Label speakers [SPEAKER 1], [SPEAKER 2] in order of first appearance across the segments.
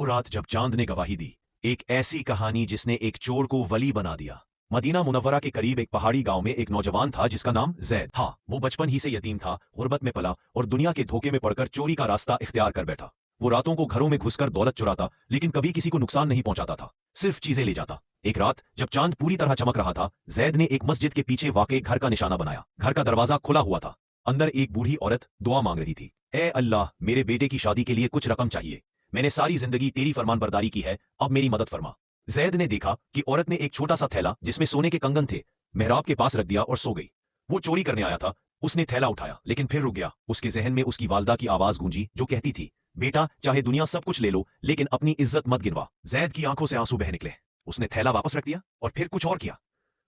[SPEAKER 1] وہ رات جب چاند نے گواہی دی، ایک ایسی کہانی جس نے ایک چور کو ولی بنا دیا۔ مدینہ منورہ کے قریب ایک پہاڑی گاؤں میں ایک نوجوان تھا جس کا نام زید تھا۔ وہ بچپن ہی سے یتیم تھا، غربت میں پلا اور دنیا کے دھوکے میں پڑ کر چوری کا راستہ اختیار کر بیٹھا۔ وہ راتوں کو گھروں میں گھس کر دولت چراتا، لیکن کبھی کسی کو نقصان نہیں پہنچاتا تھا، صرف چیزیں لے جاتا۔ ایک رات جب چاند پوری طرح چمک رہا تھا، زید نے ایک مسجد کے پیچھے واقع گھر کا نشانہ بنایا۔ گھر کا دروازہ کھلا ہوا تھا، اندر ایک بوڑھی عورت دعا مانگ رہی تھی۔ اے اللہ، میرے بیٹے کی شادی کے لیے کچھ رقم چاہیے، میں نے ساری زندگی تیری فرمان برداری کی ہے، اب میری مدد فرما۔ زید نے دیکھا کہ عورت نے ایک چھوٹا سا تھیلا جس میں سونے کے کنگن تھے محراب کے پاس رکھ دیا اور سو گئی۔ وہ چوری کرنے آیا تھا، اس نے تھیلا اٹھایا لیکن پھر رک گیا۔ اس کے ذہن میں اس کی والدہ کی آواز گونجی جو کہتی تھی، بیٹا چاہے دنیا سب کچھ لے لو لیکن اپنی عزت مت گنوا۔ زید کی آنکھوں سے آنسو بہہ نکلے، اس نے تھیلا واپس رکھ دیا اور پھر کچھ اور کیا۔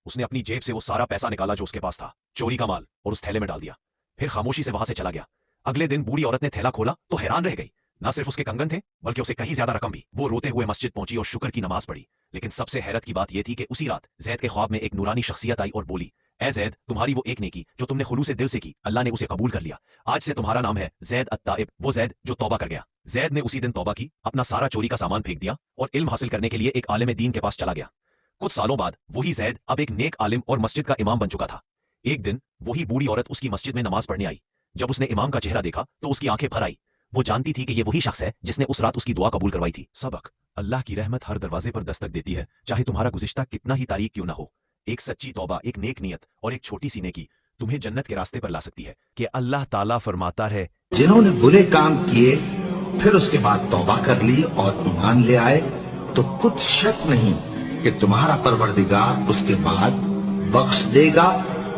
[SPEAKER 1] اس نے اپنی جیب سے وہ سارا پیسہ نکالا جو اس کے پاس تھا، چوری کا مال، اور اس تھیلے میں ڈال دیا، پھر خاموشی سے وہاں سے چلا گیا۔ اگلے دن بوڑھی عورت نے تھیلا کھولا تو حیران رہ گئی، نہ صرف اس کے کنگن تھے بلکہ اسے کہیں زیادہ رقم بھی۔ وہ روتے ہوئے مسجد پہنچی اور شکر کی نماز پڑھی، لیکن سب سے حیرت کی بات یہ تھی کہ اسی رات زید کے خواب میں ایک نورانی شخصیت آئی اور بولی، اے زید، تمہاری وہ ایک نیکی جو تم نے خلوص دل سے کی، اللہ نے اسے قبول کر لیا، آج سے تمہارا نام ہے زید التائب، وہ زید جو توبہ کر گیا۔ زید نے اسی دن توبہ کی، اپنا سارا چوری کا سامان پھینک دیا اور علم حاصل کرنے کے لیے ایک عالم دین کے پاس چلا گیا۔ کچھ سالوں بعد وہی زید اب ایک نیک عالم اور مسجد کا امام بن چکا تھا۔ ایک دن وہی بوڑھی عورت اس کی مسجد میں نماز پڑھنے آئی۔ جب اس نے امام کا چہرہ دیکھا تو اس کی آنکھیں بھر آئی، وہ جانتی تھی کہ یہ وہی شخص ہے جس نے اس رات اس کی دعا قبول کروائی تھی۔ سبق: اللہ کی رحمت ہر دروازے پر دستک دیتی ہے، چاہے تمہارا گزشتہ کتنا ہی تاریک کیوں نہ ہو۔ ایک سچی توبہ، ایک نیک نیت اور ایک چھوٹی سی نیکی تمہیں جنت کے راستے پر لا سکتی ہے۔ کہ اللہ تعالیٰ فرماتا ہے،
[SPEAKER 2] جنہوں نے برے کام کیے پھر اس کے بعد توبہ کر لی اور ایمان لے آئے تو کچھ شک نہیں کہ تمہارا پروردگار اس کے بعد بخش دے گا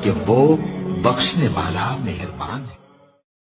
[SPEAKER 2] کہ وہ بخشنے والا مہربان ہے۔